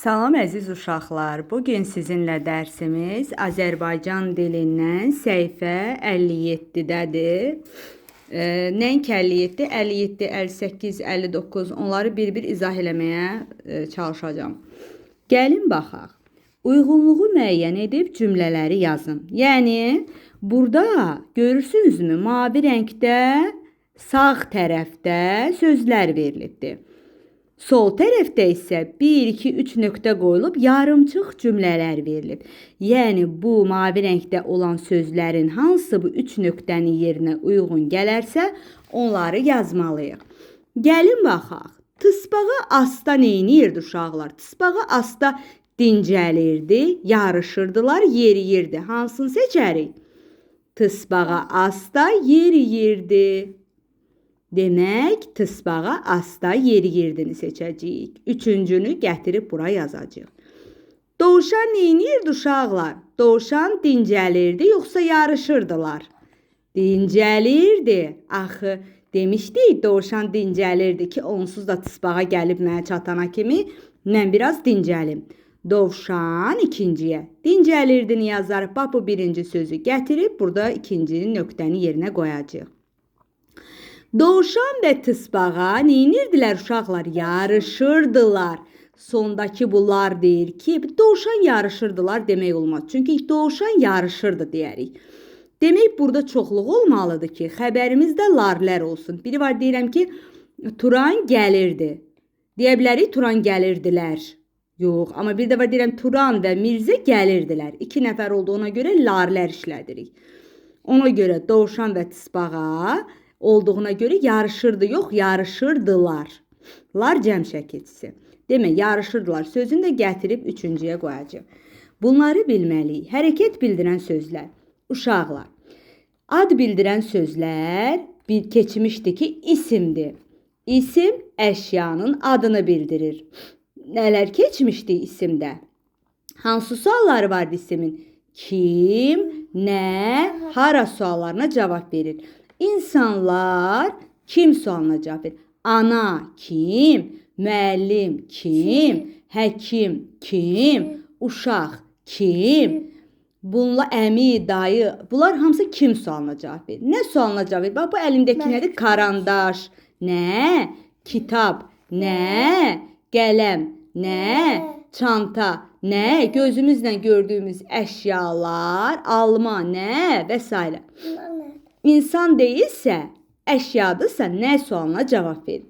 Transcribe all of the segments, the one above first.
Salam əziz uşaqlar. Bugün sizinlə dərsimiz Azərbaycan dilindən səhifə 57-dədir. Nəinki 57, 57, 58, 59 onları bir-bir izah eləməyə çalışacağım. Gəlin baxaq. Uyğunluğu müəyyən edib cümlələri yazın. Yəni, burada görürsünüzmü? Mavi rəngdə sağ tərəfdə sözlər verilibdir. Sol tərəfdə isə 1, 2, 3 nöqtə qoyulub yarımçıq cümlələr verilib. Yəni, bu mavi rəngdə olan sözlərin hansı bu 3 nöqtənin yerinə uyğun gələrsə, onları yazmalıyıq. Gəlin baxaq. Tısbağa asta neyniyirdi uşaqlar? Tısbağa asta dincəlirdi, yarışırdılar, yeriyirdi. Hansını seçərik? Tısbağa asta yeriyirdi. Demək, tısbağa asta yeriyirdini seçəcəyik. Üçüncünü gətirib bura yazacağıq. Dovşan neyniyirdi uşaqlar? Dovşan dincəlirdi, yoxsa yarışırdılar? Dincəlirdi. Axı, demişdik, dovşan dincəlirdi ki, onsuz da tısbağa gəlib mənə çatana kimi mən biraz dincəlim. Dovşan ikinciyə. Dincəlirdini yazarıq. Bax, bu birinci sözü gətirib burada ikincinin nöqtəni yerinə qoyacağıq. Dovşan və tısbağa neynirdilər uşaqlar? Yarışırdılar. Sondakı bunlar deyir ki, dovşan yarışırdılar demək olmaz. Çünki dovşan yarışırdı deyərik. Demək, burada çoxluq olmalıdır ki, xəbərimizdə larlər olsun. Biri var, deyirəm ki, Turan gəlirdi. Deyə bilərik, Turan gəlirdilər. Yox, amma bir də var, deyirəm, Turan və Mirzə gəlirdilər. 2 nəfər olduğuna görə larlər işlədirik. Ona görə dovşan və tısbağa olduğuna görə yarışırdı, yox, yarışırdılar. Lar cəm şəkilçisi. Demək, yarışırdılar. Sözünü də gətirib üçüncüyə qoyacaq. Bunları bilməliyik. Hərəkət bildirən sözlər. Uşaqlar. Ad bildirən sözlər keçmişdir ki, isimdir. İsim əşyanın adını bildirir. Nələr keçmişdi isimdə? Hansı sualları vardı isimin? Kim, nə, hara suallarına cavab verir. İnsanlar kim sualına cavab verir? Ana kim? Müəllim kim? Həkim kim? Uşaq kim? Bunlar əmi, dayı, bunlar hamısı kim sualına cavab verir? Nə sualına cavab verir? Bax, bu əlimdəki nədir? Karandaş. Nə? Kitab. Nə? Qələm. Nə? Çanta. Nə? Gözümüzlə gördüyümüz əşyalar. Alma. Nə? Və s. İnsan deyilsə, əşyadırsa, nə sualına cavab verir.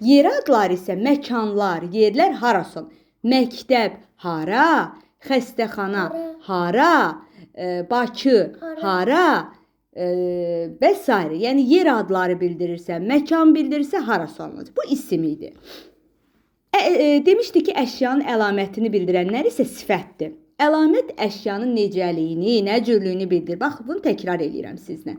Yer adları isə məkanlar, yerlər harason. Məktəb hara, xəstəxana hara, Bakı hara və s. Yəni, yer adları bildirirsə, məkan bildirirsə, hara sualınacaq. Bu isim idi. Demişdik ki, əşyanın əlamətini bildirənlər isə sifətdir. Əlamət əşyanın necəliyini, nə cürlüyünü bildirir. Bax, bunu təkrar edirəm sizlə.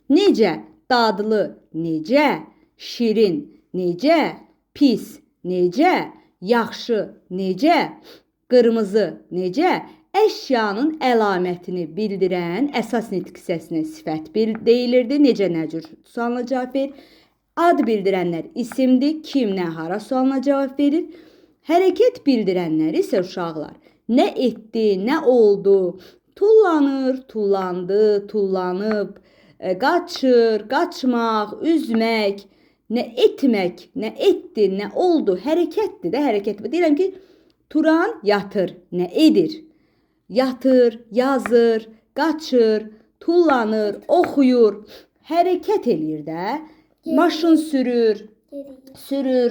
Necə? Dadlı. Necə? Şirin. Necə? Pis. Necə? Yaxşı. Necə? Qırmızı. Necə? Əşyanın əlamətini bildirən əsas nitq hissəsinə sifət deyilirdi. Necə, nə cür sualına cavab verir. Ad bildirənlər isimdir. Kim, nə, hara sualına cavab verir. Hərəkət bildirənlər isə uşaqlar. Nə etdi, nə oldu? Tullanır, tullandı, tullanıb. Qaçır, qaçmaq, üzmək, nə etmək, nə etdi, nə oldu, hərəkətdir də, hərəkət. Deyirəm ki, Turan yatır, nə edir? Yatır, yazır, qaçır, tullanır, oxuyur, hərəkət eləyir də. Maşın sürür,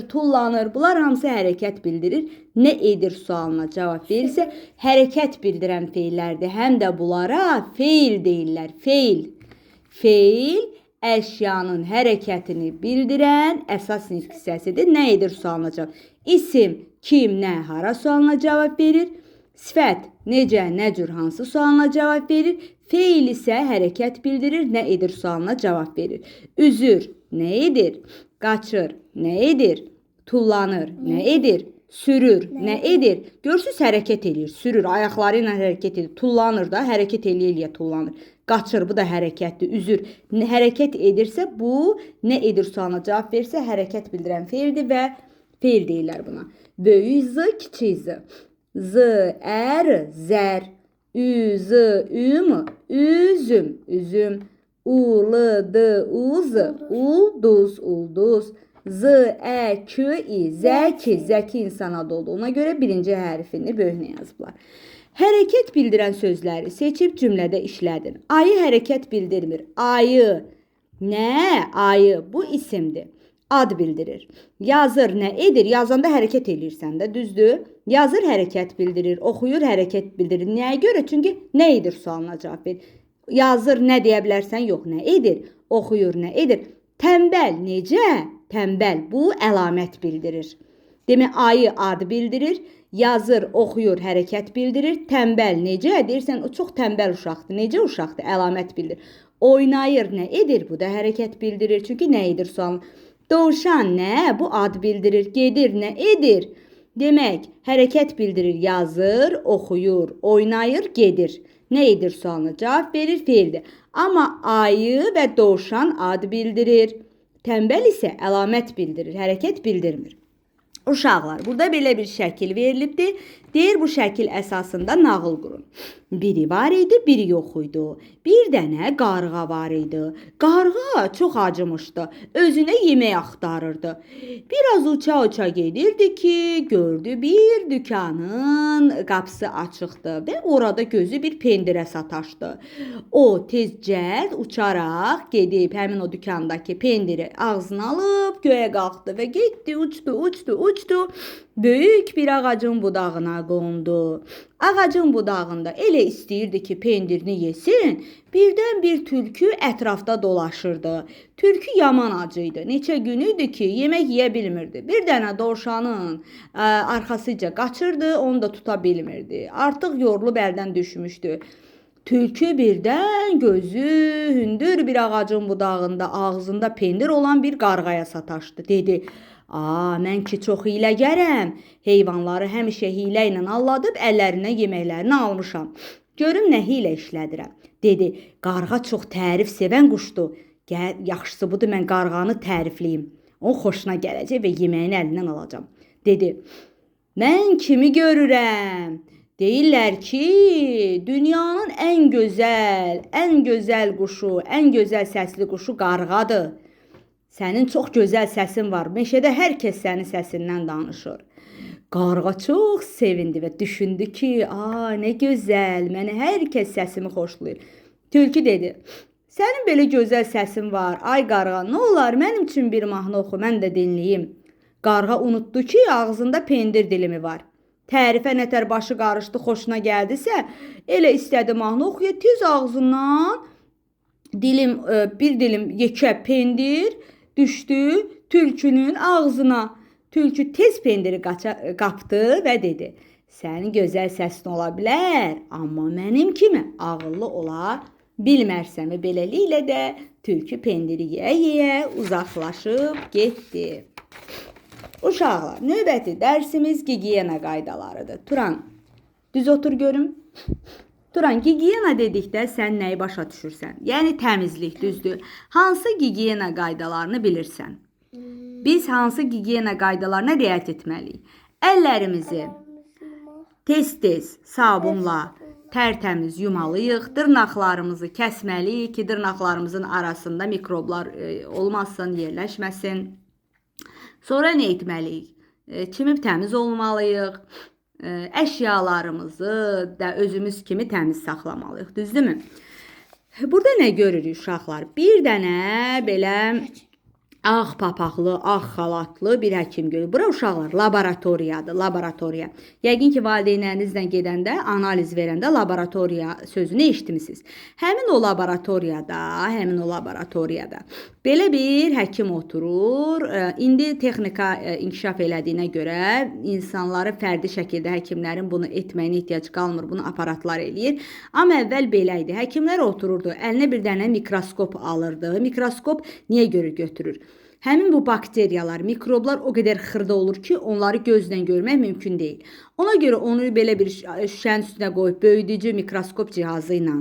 tullanır. Bunlar hamısı hərəkət bildirir. Nə edir sualına cavab verirsə, hərəkət bildirən feillərdir. Həm də bunlara feil deyirlər, feil. Feil əşyanın hərəkətini bildirən əsas nitq hissəsidir. Nə edir sualına cavab? İsim, kim, nə, hara sualına cavab verir. Sifət, necə, nə cür, hansı sualına cavab verir. Feil isə hərəkət bildirir, nə edir sualına cavab verir. Üzür, nə edir? Qaçır, nə edir? Tullanır, nə edir? Sürür, nə edir? Görürsünüz, hərəkət edir, sürür, ayaqları ilə hərəkət edir. Tullanır da, hərəkət eləyə tullanır. Qaçır, bu da hərəkətdir, üzür. Hərəkət edirsə, bu nə edir sualına cavab verirsə, hərəkət bildirən feildir və feil deyirlər buna. Böyük Z, kiçik Z. Z, zər. Ü, Z, üm, üzüm, üzüm. U, L, D, uz, ulduz, ulduz. Z, K, I, zəki, zəki insan adı oldu. Ona görə birinci hərfini böyüklə yazıblar. Hərəkət bildirən sözləri seçib cümlədə işlədin. Ayı hərəkət bildirmir. Ayı. Nə? Ayı. Bu isimdir. Ad bildirir. Yazır nə edir? Yazanda hərəkət edirsən də, düzdür? Yazır hərəkət bildirir. Oxuyur hərəkət bildirir. Nəyə görə? Çünki nə edir sualına cavab ver. Yazır nə deyə bilərsən? Yox, nə edir? Oxuyur nə edir? Tənbəl necə? Tənbəl bu əlamət bildirir. Demək ayı ad bildirir. Yazır, oxuyur, hərəkət bildirir. Tənbəl necə? Deyirsən, o çox tənbəl uşaqdır. Necə uşaqdır? Əlamət bildirir. Oynayır nə edir? Bu da hərəkət bildirir. Çünki nə edir sualına? Dovşan nə? Bu ad bildirir. Gedir nə edir? Demək, hərəkət bildirir. Yazır, oxuyur, oynayır, gedir. Nə edir sualına cavab verir, feildir. Amma ayı və dovşan ad bildirir. Tənbəl isə əlamət bildirir, hərəkət bildirmir. Uşaqlar, burada belə bir şəkil verilibdir. Deyir, bu şəkil əsasında nağıl qurun. Biri var idi, biri yox idi. Bir dənə qarğa var idi. Qarğa çox acımışdı. Özünə yemək axtarırdı. Biraz uça-uça gedirdi ki, gördü bir dükanın qapısı açıqdı və orada gözü bir pendirə sataşdı. O tez cəld uçaraq gedib həmin o dükandakı pendiri ağzına alıb göyə qalxdı və getdi, uçdu. Böyük bir ağacın budağına qondu. Ağacın budağında elə istəyirdi ki, pendirini yesin. Birdən bir tülkü ətrafda dolaşırdı. Tülkü yaman acıydı. Neçə gün idi ki, yemək yeyə bilmirdi. Bir dənə dovşanın arxasıca qaçırdı, onu da tuta bilmirdi. Artıq yorulub əldən düşmüşdü. Tülkü birdən gözü hündür bir ağacın budağında ağzında pendir olan bir qarğaya sataşdı. Dedi, mən ki çox hiyləgərəm. Heyvanları həmişə hiylə ilə alladıb əllərinə yeməklərini almışam. Görüm nə hiylə işlədirəm. Dedi, qarğa çox tərif sevən quşdur. Yaxşısı budur, mən qarğanı tərifləyim. O xoşuna gələcək və yeməyini əlindən alacam. Dedi, mən kimi görürəm? Deyirlər ki, dünyanın ən gözəl quşu, ən gözəl səsli quşu qarğadır. Sənin çox gözəl səsin var. Meşədə hər kəs sənin səsindən danışır. Qarğa çox sevindi və düşündü ki, nə gözəl, mənə hər kəs səsimi xoşlayır. Tülkü dedi, sənin belə gözəl səsin var. Ay qarğa, nə olar mənim üçün bir mahnı oxu, mən də dinləyim. Qarğa unutdu ki, ağzında pendir dilimi var. Tərifə nətər başı qarışdı, xoşuna gəldisə, elə istədi mahnı oxuya, tez ağzından bir dilim yekə pendir düşdü tülkünün ağzına. Tülkü tez pendiri qapdı və dedi, sənin gözəl səsin ola bilər, amma mənim kimi ağıllı ola bilmərsən. Və beləliklə də tülkü pendiri yeyə uzaqlaşıb getdi. Uşaqlar, növbəti dərsimiz gigiyena qaydalarıdır. Turan, düz otur görüm. Turan, gigiyena dedikdə sən nəyi başa düşürsən? Yəni təmizlik, düzdür. Hansı gigiyena qaydalarını bilirsən? Biz hansı gigiyena qaydalarına riayət etməliyik? Əllərimizi tez-tez sabunla tərtəmiz yumalıyıq. Dırnaqlarımızı kəsməliyik ki, dırnaqlarımızın arasında mikroblar olmasın, yerləşməsin. Sonra nə etməliyik? Çimib təmiz olmalıyıq. Əşyalarımızı da özümüz kimi təmiz saxlamalıyıq. Düzdürmü? Burada nə görürük uşaqlar? Bir dənə belə ağ papaqlı, ağ xalatlı bir həkim görür. Bura uşaqlar laboratoriyadır, laboratoriya. Yəqin ki, valideynlərinizlə gedəndə, analiz verəndə laboratoriya sözünü eşitmisiniz. Həmin o laboratoriyada belə bir həkim oturur. İndi texnika inkişaf elədiyinə görə insanları fərdi şəkildə həkimlərin bunu etməyinə ehtiyac qalmır. Bunu aparatlar eləyir. Amma əvvəl belə idi. Həkimlər otururdu, əlinə bir dənə mikroskop alırdı. Mikroskop niyə görə götürür? Həmin bu bakteriyalar, mikroblar o qədər xırda olur ki, onları gözlə görmək mümkün deyil. Ona görə onu belə bir şüşənin üstünə qoyub, böyüdücü mikroskop cihazı ilə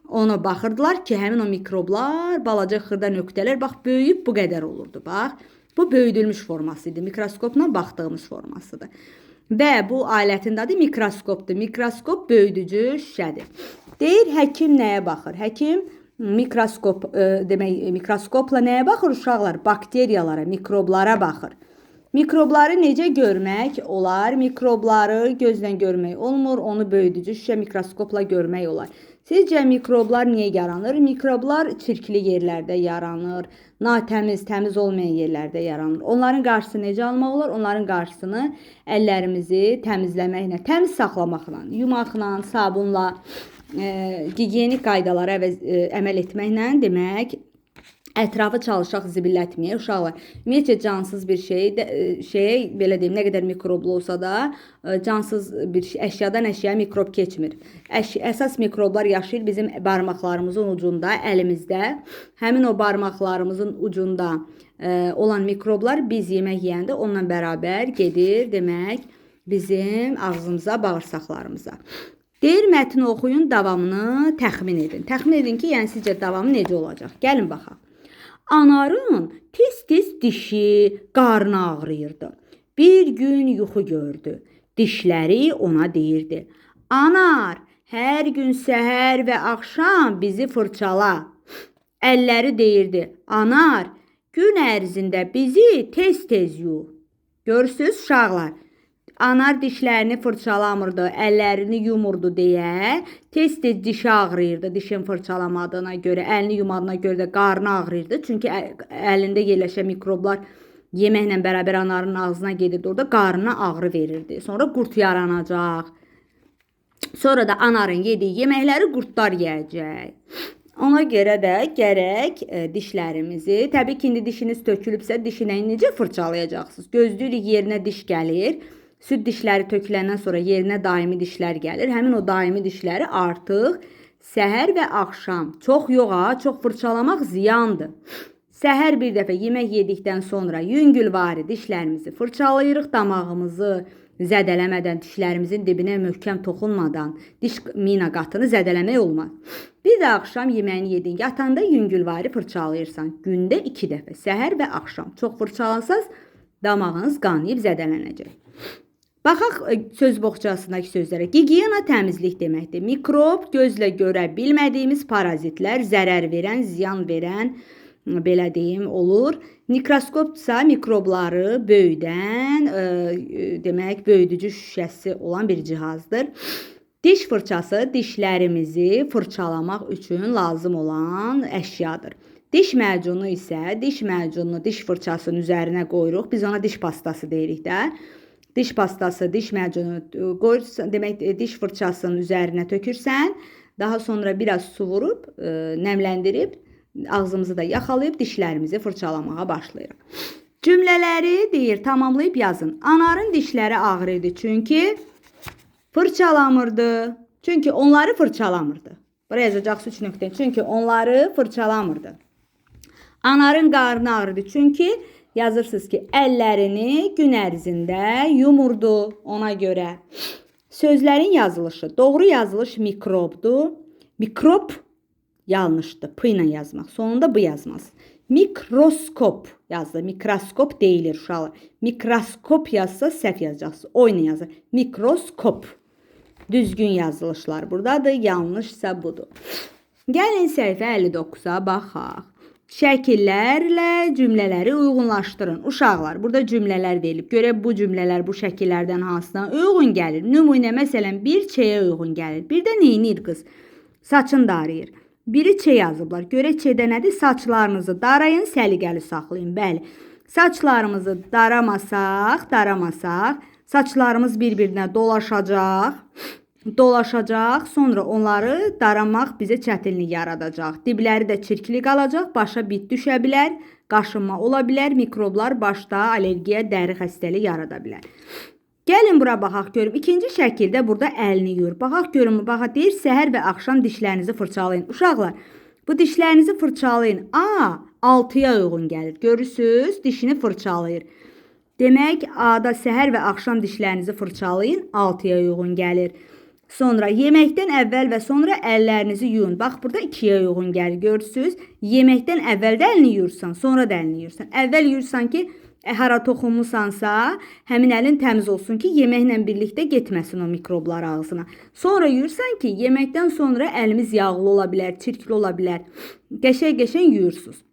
ona baxırdılar ki, həmin o mikroblar, balaca xırda nöqtələr, bax, böyüyüb bu qədər olurdu, bax. Bu böyüdülmüş forması idi, mikroskopla baxdığımız formasıdır. Və bu alətin adı mikroskopdur. Mikroskop böyüdücü şüşədir. Deyir, həkim nəyə baxır? Həkim mikroskopla nəyə baxır uşaqlar? Bakteriyalara, mikroblara baxır. Mikrobları necə görmək olar? Mikrobları gözlə görmək olmur, onu böyüdücü şüşə mikroskopla görmək olar. Sizcə mikroblar niyə yaranır? Mikroblar çirkli yerlərdə yaranır, natəmiz, təmiz olmayan yerlərdə yaranır. Onların qarşısını necə almaq olar? Onların qarşısını əllərimizi təmizləməklə, təmiz saxlamaqla, yumaqla, sabunla, gigiyenik qaydalara əməl etməklə demək, ətrafı çalışaq zibillətməyə uşaqlar. Ümumiyyətcə cansız bir şey belə deyim, nə qədər mikroblu olsa da cansız bir əşyadan əşyaya mikrob keçmir. Əsas mikroblar yaşayır bizim barmaqlarımızın ucunda, əlimizdə. Həmin o barmaqlarımızın ucunda olan mikroblar biz yemək yeyəndə onunla bərabər gedir demək bizim ağzımıza, bağırsaqlarımıza. Deyir, mətni oxuyun, davamını təxmin edin. Təxmin edin ki, yəni sizcə davamı necə olacaq? Gəlin baxaq. Anarın tez-tez dişi, qarnı ağrıyırdı. Bir gün yuxu gördü. Dişləri ona deyirdi: Anar, hər gün səhər və axşam bizi fırçala. Əlləri deyirdi: Anar, gün ərzində bizi tez-tez yu. Görürsünüz uşaqlar? Anar dişlərini fırçalamırdı, əllərini yumurdu deyə tez-tez dişi ağrıyırdı. Dişini fırçalamadığına görə, əlini yumadığına görə də qarnı ağrıyırdı. Çünki əlində yerləşən mikroblar yeməklə bərabər anarın ağzına gedirdi. Orada qarnına ağrı verirdi. Sonra qurt yaranacaq. Sonra da anarın yediyi yeməkləri qurtlar yeyəcək. Ona görə də gərək dişlərimizi, təbii ki, indi dişiniz tökülübsə, dişini necə fırçalayacaqsınız? Gözləyirik yerinə diş gəlir. Süd dişləri töküləndən sonra yerinə daimi dişlər gəlir. Həmin o daimi dişləri artıq səhər və axşam, çox yox ha, çox fırçalamaq ziyandır. Səhər bir dəfə yemək yedikdən sonra yüngülvari dişlərimizi fırçalayırıq, damağımızı zədələmədən, dişlərimizin dibinə möhkəm toxunmadan diş mina qatını zədələmək olmaz. Bir də axşam yeməyini yedin, yatanda yüngülvari fırçalayırsan. Gündə 2 dəfə, səhər və axşam. Çox fırçalansaz damağınız qanayıb zədələnəcək. Baxaq söz boğçasındakı sözlərə. Gigiyena təmizlik deməkdir. Mikrob, gözlə görə bilmədiyimiz parazitlər, zərər verən, ziyan verən, belə deyim, olur. Mikroskopsa mikrobları böyüdən, demək, böyüdücü şüşəsi olan bir cihazdır. Diş fırçası dişlərimizi fırçalamaq üçün lazım olan əşyadır. Diş macunu isə, diş macununu diş fırçasının üzərinə qoyuruq. Biz ona diş pastası deyirik də. Diş pastası, diş macunu qoyursan, demək diş fırçasının üzərinə tökürsən, daha sonra biraz su vurub, nəmləndirib, ağzımızı da yaxalayıb dişlərimizi fırçalamağa başlayırıq. Cümlələri deyir, tamamlayıb yazın. Anarın dişləri ağrıydı çünki fırçalamırdı. Çünki onları fırçalamırdı. Buraya yazacaqsınız 3 nöqtə. Çünki onları fırçalamırdı. Anarın qarnı ağrıdı çünki yazırsınız ki, əllərini gün ərzində yumurdu ona görə. Sözlərin yazılışı. Doğru yazılış mikrobdur. Mikrob yanlışdır. P ilə yazmaq. Sonunda bu yazmaz. Mikroskop yazdı. Mikroskop deyilir uşaqlar. Mikroskop yazsa səhv yazacaqsınız. O ilə yazır. Mikroskop. Düzgün yazılışlar buradadır. Yanlışsa budur. Gəlin səhifə 59-a baxaq. Şəkillərlə cümlələri uyğunlaşdırın. Uşaqlar, burada cümlələr verilib. Görək bu cümlələr bu şəkillərdən hansına uyğun gəlir. Nümunə, məsələn, bir çeyə uyğun gəlir. Bir də neynir qız? Saçını darayır. Biri çey yazıblar. Görək çedə nədir? Saçlarınızı darayın, səliqəli saxlayın. Bəli, saçlarımızı daramasaq, saçlarımız bir-birinə dolaşacaq, sonra onları daramaq bizə çətinlik yaradacaq. Dibləri də çirkli qalacaq, başa bit düşə bilər, qaşınma ola bilər, mikroblar başda allergiya, dəri xəstəliyi yarada bilər. Gəlin bura baxaq görüm. İkinci şəkildə burada əlini yuyur. Baxaq görüm, baxaq deyir, səhər və axşam dişlərinizi fırçalayın. Uşaqlar, bu dişlərinizi fırçalayın. A, 6-ya uyğun gəlir. Görürsünüz, dişini fırçalayır. Demək, A-da səhər və axşam dişlərinizi fırçalayın, 6-ya uyğun gəlir. Sonra yeməkdən əvvəl və sonra əllərinizi yuyun. Bax, burada 2-yə uyğun gəlir. Görürsünüz, yeməkdən əvvəl də əlini yuyursan, sonra da əlini yuyursan. Əvvəl yuyursan ki, hara toxunmusansa, həmin əlin təmiz olsun ki, yeməklə birlikdə getməsin o mikroblar ağzına. Sonra yuyursan ki, yeməkdən sonra əlimiz yağlı ola bilər, çirkli ola bilər. Qəşəng-qəşəng yuyursunuz.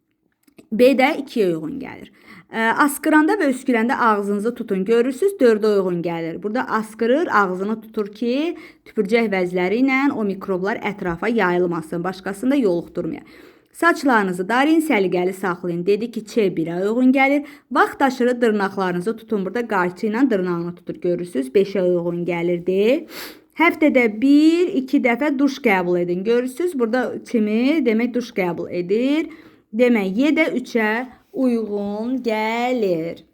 B-də 2-yə uyğun gəlir. Askıranda və öskürəndə ağzınızı tutun. Görürsünüz, 4-ə uyğun gəlir. Burada askırır, ağzını tutur ki, tüpürcək vəzləri ilə o mikroblar ətrafa yayılmasın, başqasını da yoluxdurmaya. Saçlarınızı darayın, səliqəli saxlayın. Dedi ki, C1-ə uyğun gəlir. Vaxt aşırı dırnaqlarınızı tutun. Burada qayçı ilə dırnağını tutur. Görürsünüz, 5-ə uyğun gəlirdi. Həftədə 1-2 dəfə duş qəbul edin. Görürsünüz, burada kimi demək duş qəbul edir. Demək, Y-də 3-ə uyğun gəlir.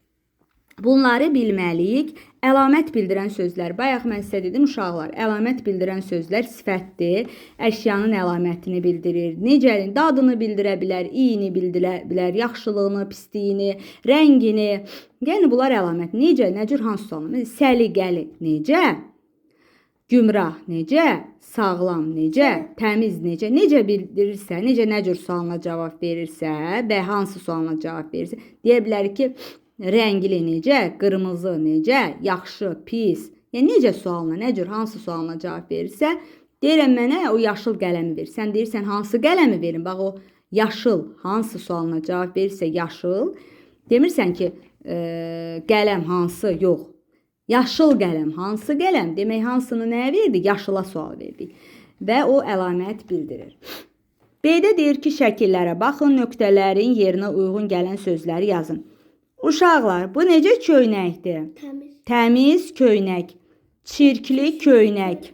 Bunları bilməliyik. Əlamət bildirən sözlər. Bayaq mən sizə dedim, uşaqlar, əlamət bildirən sözlər sifətdir. Əşyanın əlamətini bildirir. Necənin dadını bildirə bilər, iyini bildirə bilər, yaxşılığını, pisliyini, rəngini. Yəni, bunlar əlamət. Necə, nə cür, hansı sualını? Səliqəli, necə? Gümrah, necə? Sağlam, necə? Təmiz, necə? Necə bildirirsə, necə nə cür sualına cavab verirsə və hansı sualına cavab verirsə, deyə bilər ki, rəngli necə, qırmızı necə, yaxşı, pis. Yəni, necə sualına, nə cür, hansı sualına cavab verirsə, deyirəm mənə o yaşıl qələmi ver. Sən deyirsən, hansı qələmi verin? Bax, o yaşıl, hansı sualına cavab verirsə yaşıl. Demirsən ki, qələm hansı, yox. Yaşıl qələm, hansı qələm? Demək, hansını nəyə verdik? Yaşıla sual verdik. Və o əlamət bildirir. B-də deyir ki, şəkillərə baxın, nöqtələrin yerinə uyğun gələn sözləri yazın. Uşaqlar, bu necə köynəkdir? Təmiz köynək. Çirkli köynək.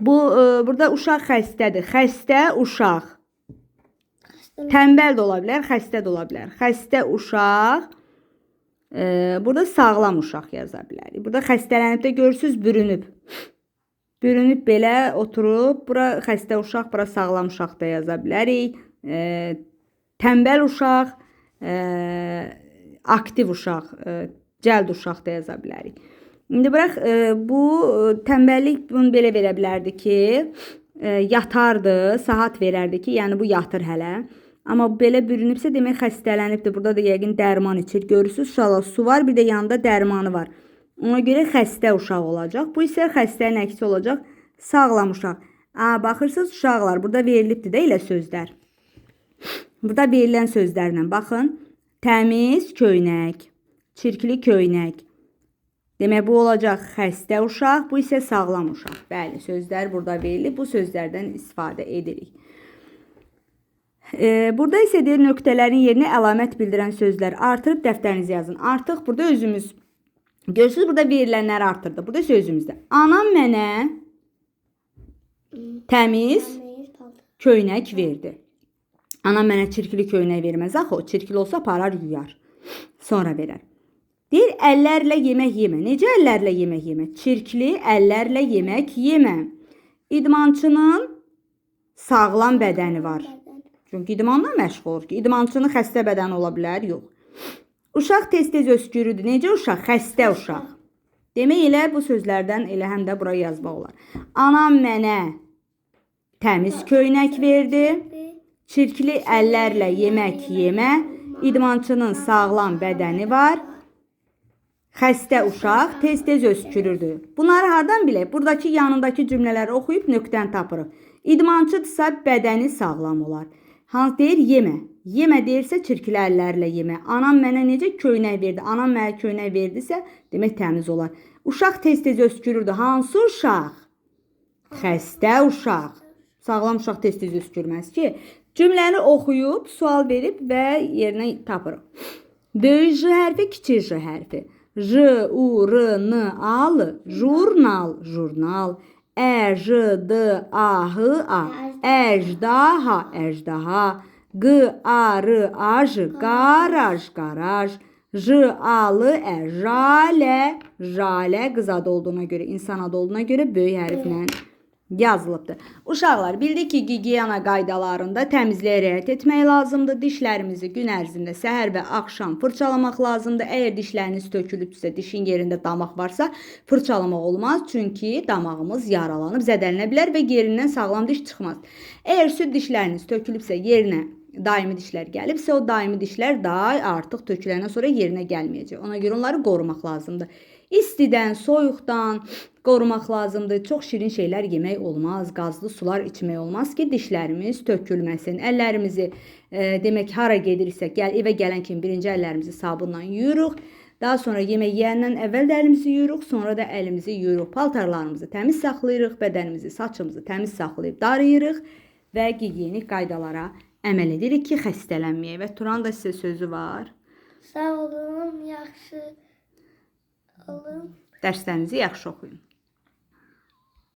Burada uşaq xəstədir. Xəstə uşaq. Tənbəl də ola bilər, xəstə də ola bilər. Xəstə uşaq. Burada sağlam uşaq yaza bilərik. Burada xəstələnib də görürsünüz, bürünüb. Bürünüb belə oturub. Bura xəstə uşaq, bura sağlam uşaq da yaza bilərik. Tənbəl uşaq. Aktiv uşaq, cəld uşaq da yaza bilərik. İndi bıraq, bu tənbəllik bunu belə verə bilərdi ki, yatardı, saat verərdi ki, yəni bu yatır hələ. Amma belə bürünübsə demək xəstələnibdir. Burada da yəqin dərman içir. Görürsünüz, su var, bir də yanında dərmanı var. Ona görə xəstə uşaq olacaq. Bu isə xəstənin əksi olacaq, sağlam uşaq. Baxırsınız uşaqlar, burada verilibdir də elə sözlər. Burada verilən sözlərlə baxın. Təmiz köynək, çirkli köynək. Demək, bu olacaq xəstə uşaq, bu isə sağlam uşaq. Bəli, sözlər burada verilib, bu sözlərdən istifadə edirik. Burada isə deyir, nöqtələrin yerinə əlamət bildirən sözlər artırıb dəftərinizi yazın. Artıq burada özümüz, görürsünüz, burada verilənləri artırdı. Burada isə özümüzdə. Anam mənə təmiz köynək verdi. Anam mənə çirkli köynək verməz. Axı, o çirkli olsa parar yuyar. Sonra verər. Deyir, əllərlə yemək yemə. Necə əllərlə yemək yemə? Çirkli əllərlə yemək yemə. İdmançının sağlam bədəni var. Çünki idmanla məşğul olur ki, idmançının xəstə bədəni ola bilər, yox. Uşaq tez-tez öskürüdür. Necə uşaq? Xəstə uşaq. Demək, elə bu sözlərdən elə həm də buraya yazmaq olar. Anam mənə təmiz köynək verdi. Çirkli əllərlə yemək yemə, idmançının sağlam bədəni var, xəstə uşaq tez-tez öskürürdü. Bunları hardan bilək? Buradakı yanındakı cümlələri oxuyub nöqtəni tapırıq. İdmançıdırsa bədəni sağlam olar. Hansı deyir? Yemə. Yemə deyirsə çirkli əllərlə yemə. Anam mənə necə köynək verdi? Anam mənə köynək verdisə demək təmiz olar. Uşaq tez-tez öskürürdü. Hansı uşaq? Xəstə uşaq. Sağlam uşaq tez-tez öskürməz ki. Cümləni oxuyub, sual verib və yerinə tapırıq. Böyük J hərfi, kiçik J hərfi. J, U, R, N, A, L. Jurnal, jurnal. Ə, J, D, A, H, A. Əjdaha, əjdaha. G, A, R, A, J. Qaraj, qaraj. J, A, L, Ə. Jalə, jalə. Qız adı olduğuna görə, insan adı olduğuna görə böyük hərflə yazılıbdır. Uşaqlar, bildik ki, gigiyena qaydalarında təmizliyə riayət etmək lazımdır. Dişlərimizi gün ərzində səhər və axşam fırçalamaq lazımdır. Əgər dişləriniz tökülübsə, dişin yerində damaq varsa, fırçalamaq olmaz. Çünki damağımız yaralanıb, zədələnə bilər və yerindən sağlam diş çıxmaz. Əgər süd dişləriniz tökülübsə, yerinə daimi dişlər gəlibsə, o daimi dişlər daha artıq töküləndən sonra yerinə gəlməyəcək. Ona görə onları qorumaq lazımdır. İstidən, soyuqdan qorumaq lazımdır. Çox şirin şeylər yemək olmaz, qazlı sular içmək olmaz ki, dişlərimiz tökülməsin. Əllərimizi demək hara gediriksə, evə gələn kimi birinci əllərimizi sabunla yuyuruq. Daha sonra yemək yeyəndən əvvəl də əlimizi yuyuruq, sonra da əlimizi yuyuruq. Paltarlarımızı təmiz saxlayırıq, bədənimizi, saçımızı təmiz saxlayıb darıyırıq və gigiyenik qaydalara əməl edirik ki, xəstələnməyək. Və Turan da sizə sözü var. Sağ olun, yaxşı olun. Dərslərinizi yaxşı oxuyun.